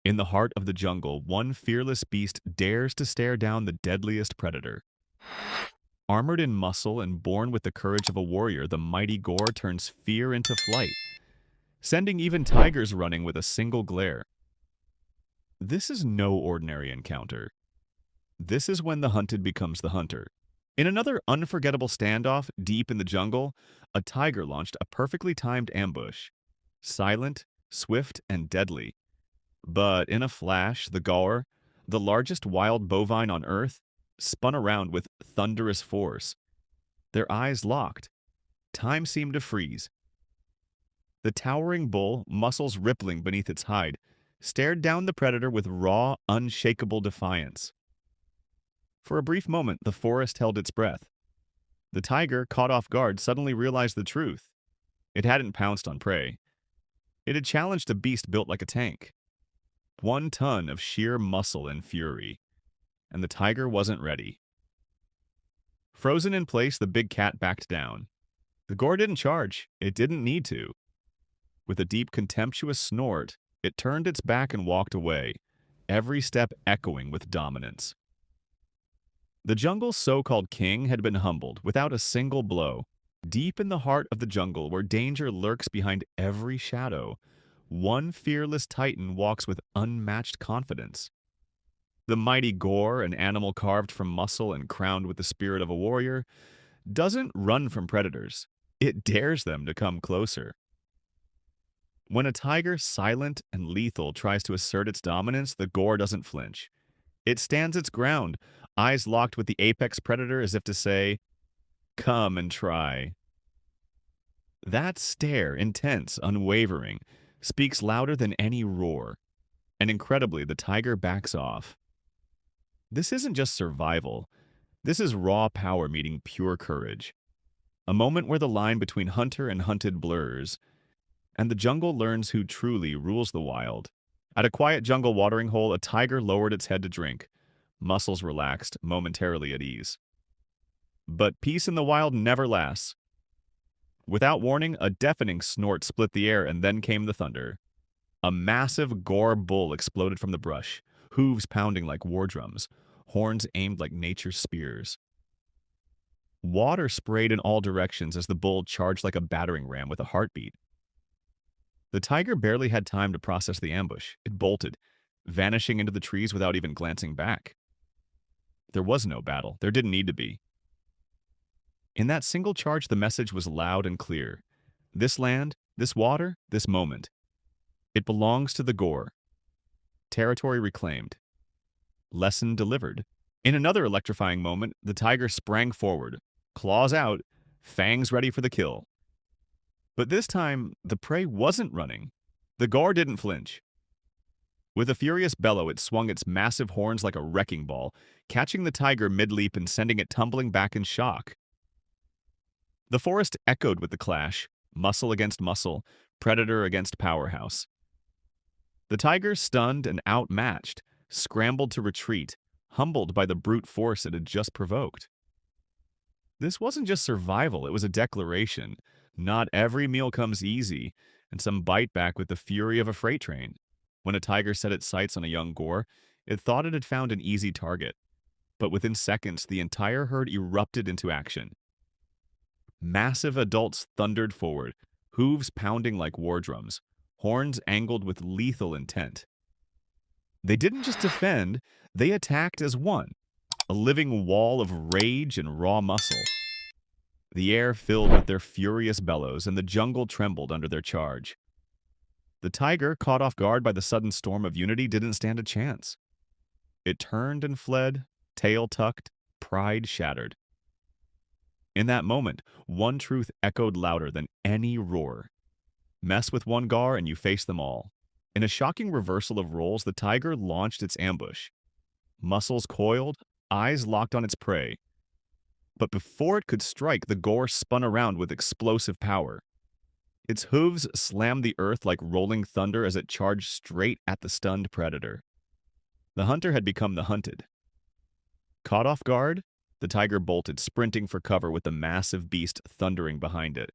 In the heart of the jungle, one fearless beast dares to stare down the deadliest predator. Armored in muscle and born with the courage of a warrior, the mighty Gore turns fear into flight, sending even tigers running with a single glare. This is no ordinary encounter. This is when the hunted becomes the hunter. In another unforgettable standoff deep in the jungle, a tiger launched a perfectly timed ambush. Silent, swift, and deadly. But in a flash, the gaur, the largest wild bovine on Earth, spun around with thunderous force. Their eyes locked. Time seemed to freeze. The towering bull, muscles rippling beneath its hide, stared down the predator with raw, unshakable defiance. For a brief moment, the forest held its breath. The tiger, caught off guard, suddenly realized the truth. It hadn't pounced on prey. It had challenged a beast built like a tank. 1 ton of sheer muscle and fury. And the tiger wasn't ready. Frozen in place, the big cat backed down. The gore didn't charge. It didn't need to. With a deep, contemptuous snort, it turned its back and walked away, every step echoing with dominance. The jungle's so-called king had been humbled without a single blow. Deep in the heart of the jungle, where danger lurks behind every shadow, one fearless titan walks with unmatched confidence. The mighty Gore, an animal carved from muscle and crowned with the spirit of a warrior, doesn't run from predators. It dares them to come closer. When a tiger, silent and lethal, tries to assert its dominance, the Gore doesn't flinch. It stands its ground, eyes locked with the apex predator as if to say, "Come and try." That stare, intense, unwavering, speaks louder than any roar. And incredibly, the tiger backs off. This isn't just survival. This is raw power meeting pure courage. A moment where the line between hunter and hunted blurs, and the jungle learns who truly rules the wild. At a quiet jungle watering hole, a tiger lowered its head to drink, muscles relaxed, momentarily at ease. But peace in the wild never lasts. Without warning, a deafening snort split the air, and then came the thunder. A massive Gore bull exploded from the brush, hooves pounding like war drums, horns aimed like nature's spears. Water sprayed in all directions as the bull charged like a battering ram with a heartbeat. The tiger barely had time to process the ambush. It bolted, vanishing into the trees without even glancing back. There was no battle. There didn't need to be. In that single charge, the message was loud and clear. This land, this water, this moment. It belongs to the Gore. Territory reclaimed. Lesson delivered. In another electrifying moment, the tiger sprang forward, claws out, fangs ready for the kill. But this time, the prey wasn't running. The Gore didn't flinch. With a furious bellow, it swung its massive horns like a wrecking ball, catching the tiger mid-leap and sending it tumbling back in shock. The forest echoed with the clash, muscle against muscle, predator against powerhouse. The tiger, stunned and outmatched, scrambled to retreat, humbled by the brute force it had just provoked. This wasn't just survival, it was a declaration. Not every meal comes easy, and some bite back with the fury of a freight train. When a tiger set its sights on a young Gore, it thought it had found an easy target. But within seconds, the entire herd erupted into action. Massive adults thundered forward, hooves pounding like war drums, horns angled with lethal intent. They didn't just defend, they attacked as one, a living wall of rage and raw muscle. The air filled with their furious bellows, and the jungle trembled under their charge. The tiger, caught off guard by the sudden storm of unity, didn't stand a chance. It turned and fled, tail tucked, pride shattered. In that moment, one truth echoed louder than any roar. Mess with one Gar and you face them all. In a shocking reversal of roles, the tiger launched its ambush. Muscles coiled, eyes locked on its prey. But before it could strike, the Gore spun around with explosive power. Its hooves slammed the earth like rolling thunder as it charged straight at the stunned predator. The hunter had become the hunted. Caught off guard, the tiger bolted, sprinting for cover with the massive beast thundering behind it.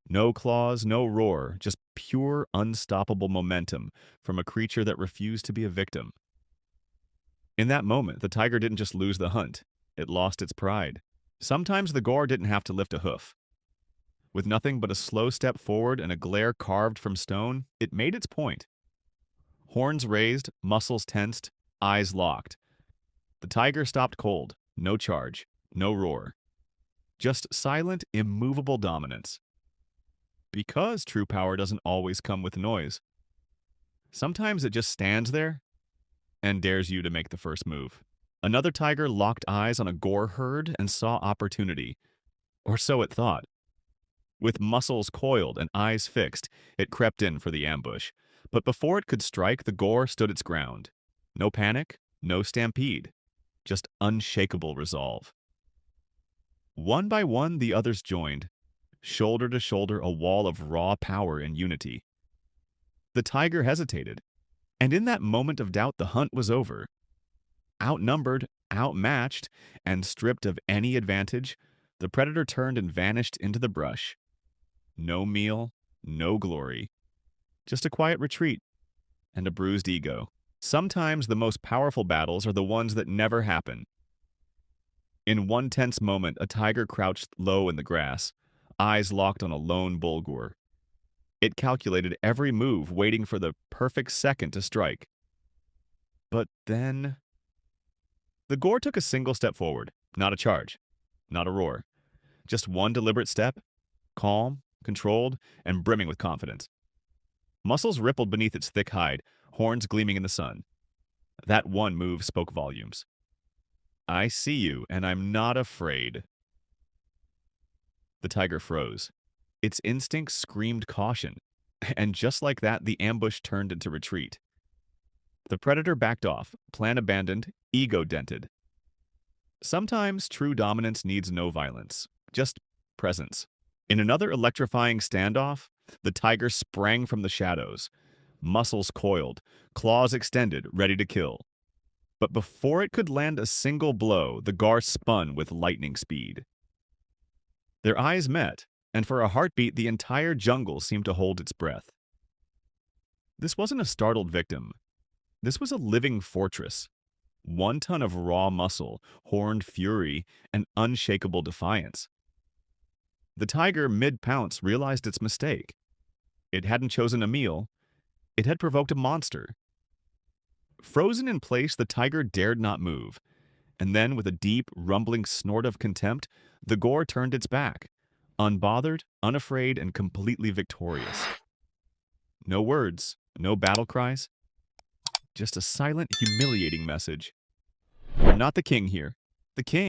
No claws, no roar, just pure, unstoppable momentum from a creature that refused to be a victim. In that moment, the tiger didn't just lose the hunt, it lost its pride. Sometimes the gore didn't have to lift a hoof. With nothing but a slow step forward and a glare carved from stone, it made its point. Horns raised, muscles tensed, eyes locked. The tiger stopped cold, no charge, no roar. Just silent, immovable dominance. Because true power doesn't always come with noise. Sometimes it just stands there and dares you to make the first move. Another tiger locked eyes on a gore herd and saw opportunity. Or so it thought. With muscles coiled and eyes fixed, it crept in for the ambush. But before it could strike, the gore stood its ground. No panic, no stampede. Just unshakable resolve. One by one, the others joined, shoulder to shoulder, a wall of raw power and unity. The tiger hesitated, and in that moment of doubt, the hunt was over. Outnumbered, outmatched, and stripped of any advantage, the predator turned and vanished into the brush. No meal, no glory. Just a quiet retreat and a bruised ego. Sometimes the most powerful battles are the ones that never happen. In one tense moment, a tiger crouched low in the grass, eyes locked on a lone bulgur. It calculated every move, waiting for the perfect second to strike. But then... the gore took a single step forward, not a charge, not a roar. Just one deliberate step, calm, controlled, and brimming with confidence. Muscles rippled beneath its thick hide, horns gleaming in the sun. That one move spoke volumes. I see you, and I'm not afraid. The tiger froze. Its instincts screamed caution, and just like that, the ambush turned into retreat. The predator backed off, plan abandoned, ego dented. Sometimes true dominance needs no violence, just presence. In another electrifying standoff, the tiger sprang from the shadows, muscles coiled, claws extended, ready to kill. But before it could land a single blow, the gar spun with lightning speed. Their eyes met, and for a heartbeat, the entire jungle seemed to hold its breath. This wasn't a startled victim. This was a living fortress. 1 ton of raw muscle, horned fury, and unshakable defiance. The tiger, mid-pounce, realized its mistake. It hadn't chosen a meal. It had provoked a monster. Frozen in place, the tiger dared not move. And then, with a deep, rumbling snort of contempt, the gore turned its back, unbothered, unafraid, and completely victorious. No words, no battle cries, just a silent, humiliating message. You're not the king here. The king